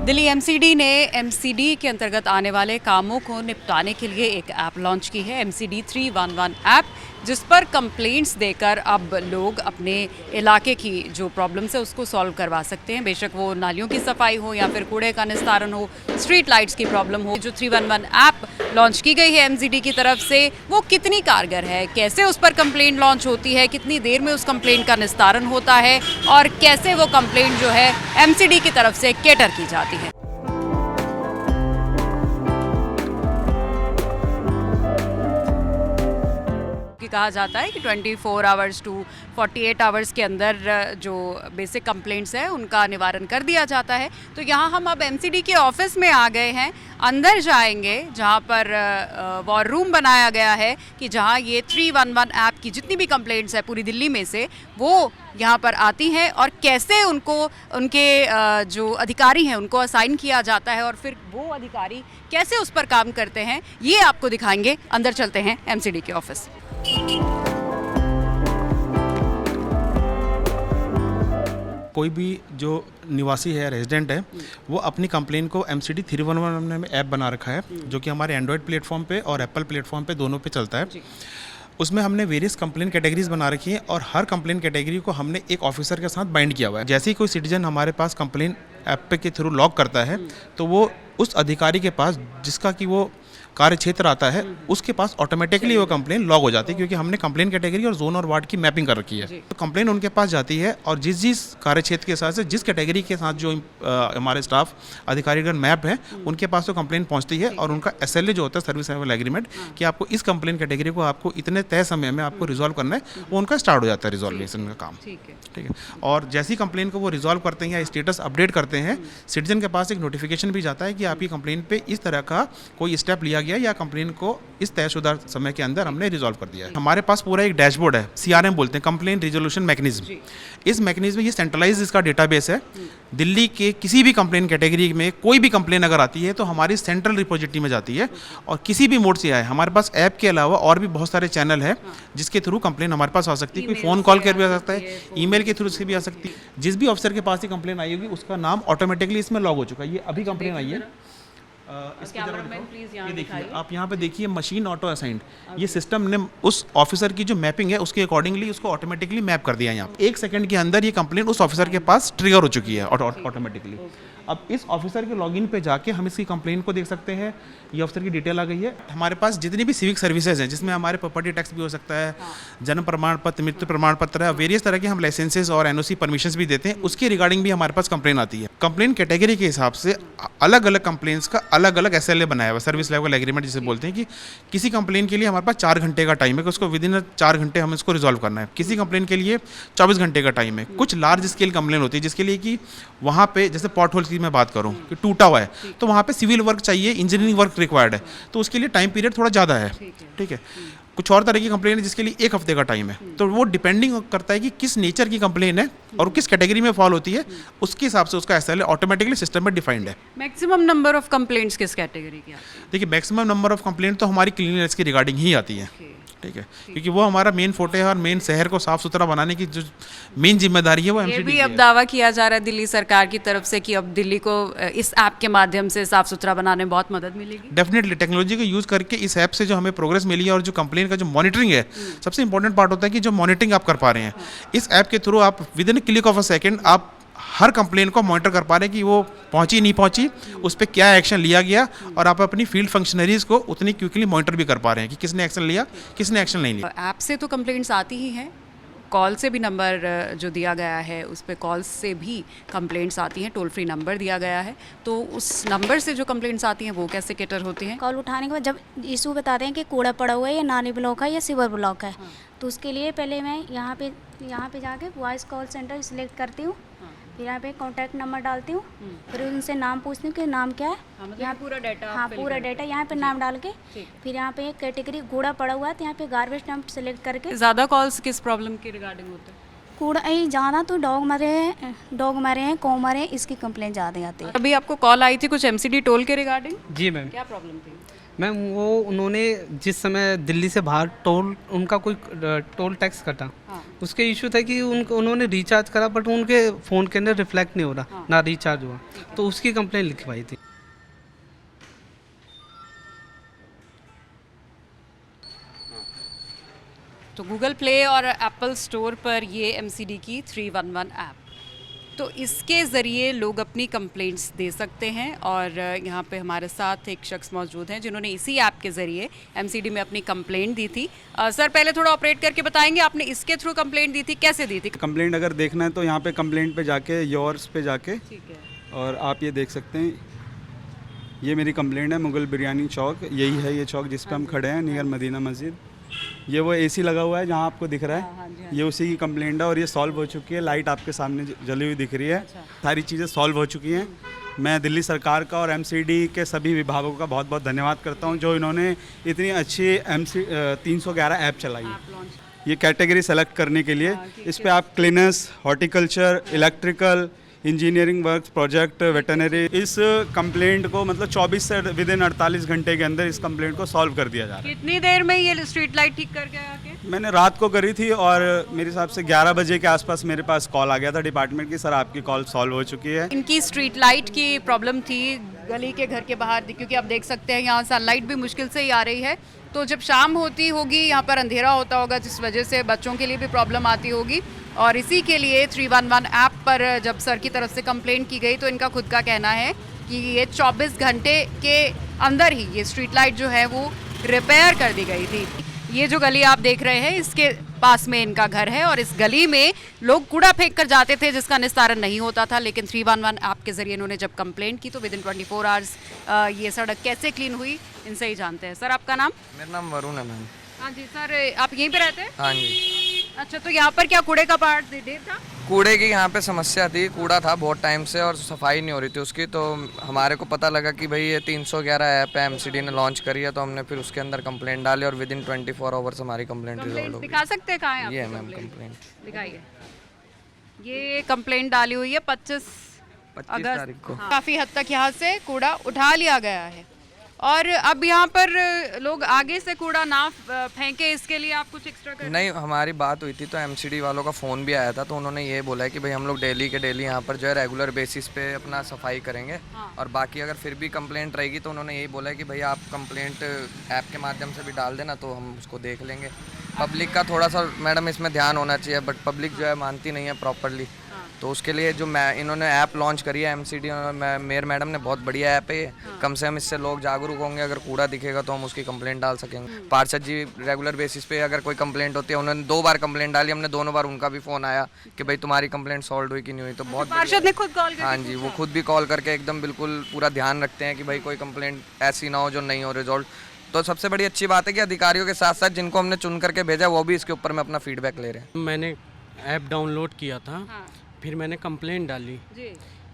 Delhi MCD ने MCD के अंतर्गत आने वाले कामों को निपटाने के लिए एक ऐप लॉन्च की है, एमसीडी 311 ऐप, जिस पर कंप्लेंट्स देकर अब लोग अपने इलाके की जो प्रॉब्लम्स है उसको सॉल्व करवा सकते हैं। बेशक वो नालियों की सफाई हो या फिर कूड़े का निस्तारण हो, स्ट्रीट लाइट्स की प्रॉब्लम हो। जो 311 ऐप लॉन्च की गई है एमसीडी की तरफ से, वो कितनी कारगर है, कैसे उस पर कंप्लेंट लॉन्च होती है, कितनी देर में उस कंप्लेंट का निस्तारण होता है और कैसे वो कंप्लेंट जो है एमसीडी की तरफ से कैटर की जाती है। कहा जाता है कि 24 आवर्स टू 48 आवर्स के अंदर जो बेसिक कंप्लेंट्स है उनका निवारण कर दिया जाता है। तो यहाँ हम अब एमसीडी के ऑफिस में आ गए हैं, अंदर जाएंगे जहाँ पर वॉर रूम बनाया गया है कि जहाँ ये 311 ऐप की जितनी भी कंप्लेंट्स है पूरी दिल्ली में से वो यहाँ पर आती हैं और कैसे उनको उनके जो अधिकारी हैं उनको असाइन किया जाता है और फिर वो अधिकारी कैसे उस पर काम करते हैं, ये आपको दिखाएंगे। अंदर चलते हैं एमसीडी के ऑफिस। कोई भी जो निवासी है, रेजिडेंट है, वो अपनी कंप्लेन को एमसीडी 311 में ऐप बना रखा है, जो कि हमारे एंड्रॉयड प्लेटफॉर्म पे और एप्पल प्लेटफॉर्म पे दोनों पे चलता है। उसमें हमने वेरियस कंप्लेन कैटेगरीज बना रखी हैं और हर कंप्लेन कैटेगरी को हमने एक ऑफिसर के साथ बाइंड किया हुआ है। जैसे ही कोई सिटीजन हमारे पास कंप्लेन ऐप पे के थ्रू लॉग करता है तो वो उस अधिकारी के पास जिसका कि वो कार्य क्षेत्र आता है उसके पास ऑटोमेटिकली वो कंप्लेन लॉग हो जाती है, क्योंकि हमने कंप्लेन कैटेगरी और जोन और वार्ड की मैपिंग कर रखी है। तो कंप्लेन उनके पास जाती है और जिस कार्य क्षेत्र के हिसाब से जिस कैटेगरी के साथ जो हमारे स्टाफ अधिकारीगण मैप है उनके पास तो कंप्लेन पहुंचती है और उनका एसएलए जो होता है, सर्विस लेवल एग्रीमेंट, कि आपको इस कंप्लेन कैटेगरी को आपको इतने तय समय में आपको रिजॉल्व करना है, वो उनका स्टार्ट हो जाता है रिजॉल्वेशन का काम। ठीक है। और जैसी कंप्लेन को वो रिजॉल्व करते हैं या स्टेटस अपडेट करते हैं, सिटीजन के पास एक नोटिफिकेशन भी जाता है कि आपकी कंप्लेन पे इस तरह का कोई स्टेप लिया गया या कंप्लेन को इस तयशुदा समय के अंदर हमने रिजॉल्व कर दिया है। हमारे पास पूरा एक डैशबोर्ड है, सीआरएम बोलते हैं, कंप्लेन रिजोल्यूशन मैकेनिज्म। इस मैकेनिज्म में ये सेंट्रलाइज इसका डेटाबेस है। दिल्ली के किसी भी कंप्लेन कैटेगरी में कोई भी कंप्लेन अगर आती है तो हमारी सेंट्रल रिपोजिटरी में जाती है और किसी भी मोड से आए। हमारे पास ऐप के अलावा और भी बहुत सारे चैनल है जिसके थ्रू कंप्लेन हमारे पास आ सकती है। कोई फ़ोन कॉल कर भी आ सकता है, ईमेल के थ्रू से भी आ सकती है। जिस भी ऑफिसर के पास ही कंप्लेन आई होगी उसका नाम ऑटोमेटिकली इसमें लॉग हो चुका है। ये अभी कंप्लेन आई है, ये देखिए, आप यहाँ पे देखिए मशीन ऑटो असाइंड, ये सिस्टम ने उस ऑफिसर की जो मैपिंग है उसके अकॉर्डिंगली उसको ऑटोमेटिकली मैप कर दिया है। यहाँ 1 सेकंड के अंदर ये कंप्लेंट उस ऑफिसर के पास ट्रिगर हो चुकी है ऑटोमेटिकली। अब इस ऑफिसर के लॉगिन पे जाके हम इसकी कंप्लेन को देख सकते हैं। ये ऑफिसर की डिटेल आ गई है। हमारे पास जितनी भी सिविक सर्विसेज हैं, जिसमें हमारे प्रॉपर्टी टैक्स भी हो सकता है, जन्म प्रमाण पत्र, मृत्यु प्रमाण पत्र है, वेरियस तरह के हम लाइसेंसेज और एनओसी परमिशंस भी देते हैं, उसकी रिगार्डिंग भी हमारे पास कंप्लेन आती है। कंप्लेन कैटेगरी के हिसाब से अलग अलग कंप्लेंट्स का अलग अलग एसएलए बनाया हुआ, सर्विस लेवल एग्रीमेंट जिसे बोलते हैं, कि किसी कंप्लेन के लिए हमारे पास 4 घंटे का टाइम है कि उसको विदिन 4 घंटे हम इसको रिजॉल्व करना है। किसी कंप्लेन के लिए 24 घंटे का टाइम है। कुछ लार्ज स्केल कंप्लेन होती है जिसके लिए कि वहाँ पे जैसे पॉट होल्स की मैं बात करूँ कि टूटा हुआ है तो वहाँ पे सिविल वर्क चाहिए, इंजीनियरिंग वर्क रिक्वायर्ड है, तो उसके लिए टाइम पीरियड थोड़ा ज़्यादा है। ठीक है। कुछ और तरह की कंप्लेन है जिसके लिए 1 हफ्ते का टाइम है। तो वो डिपेंडिंग करता है कि किस नेचर की कंप्लेन है और किस कैटेगरी में फॉल होती है, उसके हिसाब से उसका एसएलए ऑटोमेटिकली सिस्टम में डिफाइंड है। मैक्सिमम नंबर ऑफ कंप्लेंट्स किस कैटेगरी की आती है? देखिए, मैक्सिमम नंबर ऑफ कंप्लेंट तो हमारी क्लीननेस की रिगार्डिंग ही आती है। ठीक है, क्योंकि वो हमारा मेन फोटे है और मेन शहर को साफ सुथरा बनाने की जो मेन जिम्मेदारी है वो एमसीडी की है। ये भी अब दावा किया जा रहा है दिल्ली सरकार की तरफ से कि अब दिल्ली को इस ऐप के माध्यम से साफ सुथरा बनाने में बहुत मदद मिलेगी। डेफिनेटली टेक्नोलॉजी का यूज़ करके इस ऐप से जो हमें प्रोग्रेस मिली है और जो कंप्लेन का जो मॉनिटरिंग है, सबसे इंपॉर्टेंट पार्ट होता है कि जो मॉनिटरिंग आप कर पा रहे हैं इस ऐप के थ्रू, आप with in click of a second आप हर कंप्लेन को मॉनिटर कर पा रहे हैं कि वो पहुंची नहीं पहुंची, उस पर क्या एक्शन लिया गया, और आप अपनी फील्ड फंक्शनरीज को उतनी क्विकली मॉनिटर भी कर पा रहे हैं कि किसने एक्शन लिया, किसने एक्शन नहीं लिया। ऐप से तो कंप्लेंट्स आती ही हैं, कॉल से भी नंबर जो दिया गया है उस पर कॉल से भी कंप्लेंट्स आती हैं, टोल फ्री नंबर दिया गया है। तो उस नंबर से जो कंप्लेंट्स आती हैं वो कैसे कैटर होती हैं? कॉल उठाने के बाद जब इशू बताते हैं कि कूड़ा पड़ा हुआ है या नाली ब्लॉक है या सीवर ब्लॉक है, तो उसके लिए पहले मैं यहाँ पे जाके वॉइस कॉल सेंटर सिलेक्ट करती हूँ, फिर यहाँ पे कॉन्टैक्ट नंबर डालती हूँ, फिर उनसे नाम पूछती हूँ कि नाम क्या है, यहाँ पूरा डाटा, हाँ पूरा डाटा यहाँ पे नाम डाल के, फिर यहाँ पे कैटेगरी कूड़ा पड़ा हुआ है तो यहाँ पे गार्बेज डंप सेलेक्ट करके। ज़्यादा कॉल्स किस प्रॉब्लम के रिगार्डिंग होते हैं? कूड़ा ज़्यादा तो डॉग मरे हैं, कौ मरे, इसकी कंप्लेंट ज़्यादा आती है। अभी आपको कॉल आई थी कुछ एमसीडी टोल के रिगार्डिंग? जी मैम। क्या प्रॉब्लम थी? मैम वो उन्होंने जिस समय दिल्ली से बाहर टोल उनका कोई टोल टैक्स कटा, उसके इशू था कि उन्होंने रिचार्ज करा बट उनके फ़ोन के अंदर रिफ्लेक्ट नहीं हो रहा, ना रिचार्ज हुआ, तो उसकी कंप्लेंट लिखवाई थी। तो गूगल प्ले और एप्पल स्टोर पर ये एमसीडी की 311 ऐप, तो इसके ज़रिए लोग अपनी कंप्लेंट्स दे सकते हैं। और यहाँ पे हमारे साथ एक शख्स मौजूद हैं जिन्होंने इसी ऐप के ज़रिए एमसीडी में अपनी कंप्लेंट दी थी। सर पहले थोड़ा ऑपरेट करके बताएंगे, आपने इसके थ्रू कंप्लेंट दी थी, कैसे दी थी? कंप्लेंट अगर देखना है तो यहाँ पे कंप्लेंट पे जाके योर्स पे जाके, ठीक है, और आप ये देख सकते हैं, ये मेरी कंप्लेंट है मुगल बिरयानी चौक, यही है ये चौक जिस पे हम खड़े हैं नियर मदीना मस्जिद। ये वो एसी लगा हुआ है जहाँ आपको दिख रहा है, ये उसी की कंप्लेंट है और ये सॉल्व हो चुकी है। लाइट आपके सामने जली हुई दिख रही है, सारी चीज़ें सॉल्व हो चुकी हैं। मैं दिल्ली सरकार का और एमसीडी के सभी विभागों का बहुत बहुत धन्यवाद करता हूँ जो इन्होंने इतनी अच्छी 311 ऐप चलाई है। ये कैटेगरी सेलेक्ट करने के लिए इस पे आप cleaners, horticulture, electrical, engineering work, project, veterinary, इस कंप्लेंट को मतलब 24 से विद इन 48 घंटे के अंदर इस कंप्लेंट को सॉल्व कर दिया जा रहा है। कितनी देर में ये स्ट्रीट लाइट ठीक करके आके? मैंने रात को करी थी और मेरे हिसाब से 11 बजे के आसपास मेरे पास कॉल आ गया था डिपार्टमेंट की, सर आपकी कॉल सॉल्व हो चुकी है। इनकी स्ट्रीट लाइट की प्रॉब्लम थी गली के घर के बाहर, क्योंकि आप देख सकते हैं यहाँ सनलाइट भी मुश्किल से ही आ रही है, तो जब शाम होती होगी यहाँ पर अंधेरा होता होगा जिस वजह से बच्चों के लिए भी प्रॉब्लम आती होगी। और इसी के लिए 311 ऐप पर जब सर की तरफ से कंप्लेंट की गई तो इनका खुद का कहना है कि ये 24 घंटे के अंदर ही ये स्ट्रीट लाइट जो है वो रिपेयर कर दी गई थी। ये जो गली आप देख रहे हैं इसके पास में इनका घर है और इस गली में लोग कूड़ा फेंक कर जाते थे जिसका निस्तारण नहीं होता था, लेकिन 311 ऐप के जरिए इन्होंने जब कंप्लेंट की तो विद इन 24 आवर्स ये सड़क कैसे क्लीन हुई इनसे ही जानते हैं। सर आपका नाम? मेरा नाम वरुण है मैम। हाँ जी सर, आप यहीं पे रहते हैं? हाँ जी। अच्छा, तो यहाँ पर क्या कूड़े का पहाड़ ढेर था? कूड़े की यहाँ पे समस्या थी, कूड़ा था बहुत टाइम से और सफाई नहीं हो रही थी उसकी, तो हमारे को पता लगा कि भाई ये 311 ऐप है एमसीडी ने लॉन्च करी है, तो हमने फिर उसके अंदर कंप्लेंट डाली और विद इन 24 आवर्स हमारी कंप्लेंट रिजॉल्व हो गई। दिखा सकते हैं कहाँ है? ये है मैम कंप्लेंट, दिखाइए। ये कंप्लेंट डाली हुई है 25 तारीख को। काफ़ी हद तक यहाँ से कूड़ा उठा लिया गया है और अब यहाँ पर लोग आगे से कूड़ा ना फेंके, इसके लिए आप कुछ एक्स्ट्रा करें? नहीं, हमारी बात हुई थी तो एमसीडी वालों का फ़ोन भी आया था, तो उन्होंने ये बोला है कि भाई हम लोग डेली के डेली यहाँ पर जो है रेगुलर बेसिस पे अपना सफाई करेंगे। और बाकी अगर फिर भी कंप्लेंट रहेगी तो उन्होंने यही बोला है कि भाई आप कंप्लेंट ऐप के माध्यम से भी डाल देना तो हम उसको देख लेंगे। पब्लिक का थोड़ा सा मैडम इसमें ध्यान होना चाहिए, बट पब्लिक जो है मानती नहीं है प्रॉपरली, तो उसके लिए जो इन्होंने ऐप लॉन्च करी है एमसीडी मेयर मैडम ने, बहुत बढ़िया ऐप है ये। कम से कम इससे लोग जागरूक होंगे, अगर कूड़ा दिखेगा तो हम उसकी कंप्लेंट डाल सकेंगे। पार्षद जी रेगुलर बेसिस पे अगर कोई कंप्लेंट होती है, उन्होंने 2 बार कंप्लेंट डाली, हमने दोनों बार उनका भी फ़ोन आया कि भाई तुम्हारी कंप्लेंट सॉल्व हुई कि नहीं हुई, तो बहुत पार्षद ने खुद कॉल हाँ जी, वो खुद भी कॉल करके एकदम बिल्कुल पूरा ध्यान रखते हैं कि भाई कोई कंप्लेंट ऐसी ना हो जो नहीं हो रिजॉल्व। तो सबसे बड़ी अच्छी बात है कि अधिकारियों के साथ साथ जिनको हमने चुन करके भेजा वो भी इसके ऊपर में अपना फीडबैक ले रहे हैं। मैंने ऐप डाउनलोड किया था, फिर मैंने कंप्लेंट डाली।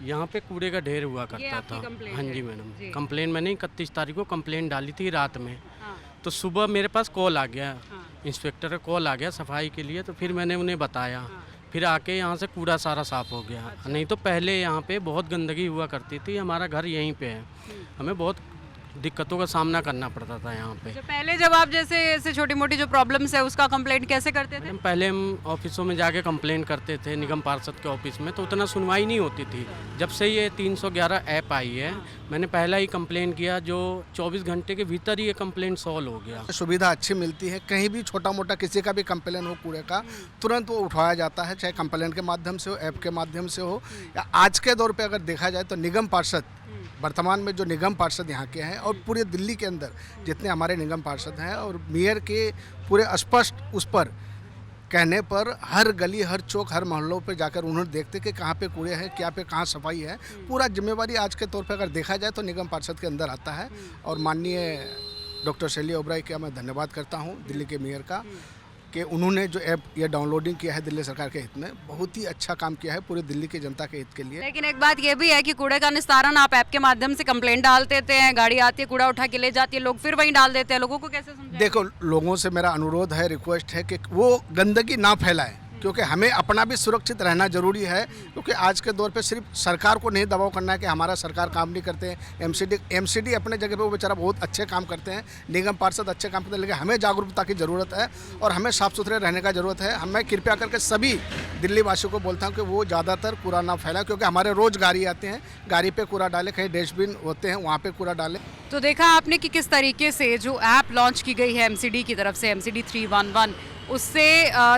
यहाँ पे कूड़े का ढेर हुआ करता था। हाँ जी मैडम, कंप्लेंट मैंने 31 तारीख को कंप्लेंट डाली थी रात में, तो सुबह मेरे पास कॉल आ गया, इंस्पेक्टर का कॉल आ गया सफाई के लिए, तो फिर मैंने उन्हें बताया, फिर आके यहाँ से कूड़ा सारा साफ़ हो गया। नहीं तो पहले यहाँ पे बहुत गंदगी हुआ करती थी, हमारा घर यहीं पे है, हमें बहुत दिक्कतों का सामना करना पड़ता था यहाँ पे। तो पहले जब आप जैसे ऐसे छोटी मोटी जो प्रॉब्लम्स है उसका कंप्लेंट कैसे करते थे? पहले हम ऑफिसों में जाके कंप्लेंट करते थे, निगम पार्षद के ऑफिस में, तो उतना सुनवाई नहीं होती थी। जब से ये 311 ऐप आई है, मैंने पहला ही कंप्लेंट किया, जो 24 घंटे के भीतर ही ये कंप्लेंट सॉल्व हो गया। सुविधा अच्छी मिलती है, कहीं भी छोटा मोटा किसी का भी कंप्लेन हो कूड़े का, तुरंत वो उठाया जाता है, चाहे कंप्लेंट के माध्यम से हो, ऐप के माध्यम से हो, या आज के दौर पे अगर देखा जाए तो निगम पार्षद, वर्तमान में जो निगम पार्षद यहाँ के हैं और पूरे दिल्ली के अंदर जितने हमारे निगम पार्षद हैं, और मेयर के पूरे स्पष्ट उस पर कहने पर हर गली, हर चौक, हर मोहल्लों पे जाकर उन्होंने देखते कि कहाँ पे कूड़े हैं, क्या पे कहाँ सफाई है, पूरा जिम्मेवारी आज के तौर पे अगर देखा जाए तो निगम पार्षद के अंदर आता है। और माननीय डॉक्टर शैली ओबराय का मैं धन्यवाद करता हूँ दिल्ली के मेयर का, कि उन्होंने जो ऐप ये डाउनलोडिंग किया है दिल्ली सरकार के हित में, बहुत ही अच्छा काम किया है पूरी दिल्ली की जनता के हित के लिए। लेकिन एक बात ये भी है कि कूड़े का निस्तारण आप ऐप के माध्यम से कंप्लेंट डाल देते हैं, गाड़ी आती है कूड़ा उठा के ले जाती है, लोग फिर वहीं डाल देते हैं, लोगों को कैसे समझाएं? देखो, लोगों से मेरा अनुरोध है, रिक्वेस्ट है कि वो गंदगी ना फैलाएं। क्योंकि हमें अपना भी सुरक्षित रहना जरूरी है, क्योंकि आज के दौर पे सिर्फ सरकार को नहीं दबाव करना है कि हमारा सरकार काम नहीं करते हैं। एमसीडी अपने जगह पे वो बेचारा बहुत अच्छे काम करते हैं, निगम पार्षद अच्छे काम करते हैं, लेकिन हमें जागरूकता की ज़रूरत है और हमें साफ़ सुथरे रहने का ज़रूरत है। मैं कृपया करके सभी दिल्ली वासियों को बोलता हूँ कि वो ज़्यादातर कूड़ा ना फैलाएं, क्योंकि हमारे रोज़ गाड़ी आते हैं, गाड़ी पे कूड़ा डालें, कहीं डस्टबिन होते हैं वहाँ पे कूड़ा डालें। तो देखा आपने कि किस तरीके से जो ऐप लॉन्च की गई है एमसीडी की तरफ से, एमसीडी 311, उससे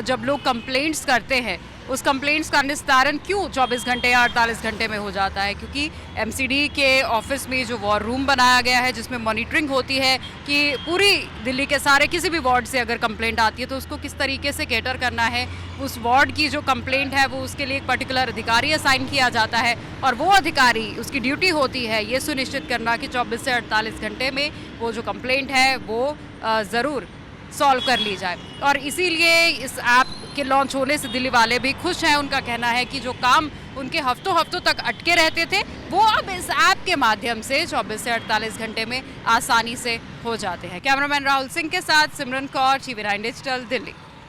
जब लोग कंप्लेंट्स करते हैं उस कंप्लेंट्स का निस्तारण क्यों 24 घंटे या 48 घंटे में हो जाता है, क्योंकि एमसीडी के ऑफिस में जो वॉर रूम बनाया गया है जिसमें मॉनिटरिंग होती है कि पूरी दिल्ली के सारे किसी भी वार्ड से अगर कंप्लेंट आती है तो उसको किस तरीके से कैटर करना है। उस वार्ड की जो कंप्लेंट है वो उसके लिए एक पर्टिकुलर अधिकारी असाइन किया जाता है और वो अधिकारी, उसकी ड्यूटी होती है ये सुनिश्चित करना कि 24 से 48 घंटे में वो जो कंप्लेंट है वो ज़रूर सॉल्व कर ली जाए। और इसीलिए इस ऐप के लॉन्च होने से दिल्ली वाले भी खुश हैं। उनका कहना है कि जो काम उनके हफ्तों तक अटके रहते थे वो अब इस ऐप के माध्यम से 24 से 48 घंटे में आसानी से हो जाते हैं। कैमरामैन राहुल सिंह के साथ सिमरन कौर, TV9 डिजिटल, दिल्ली।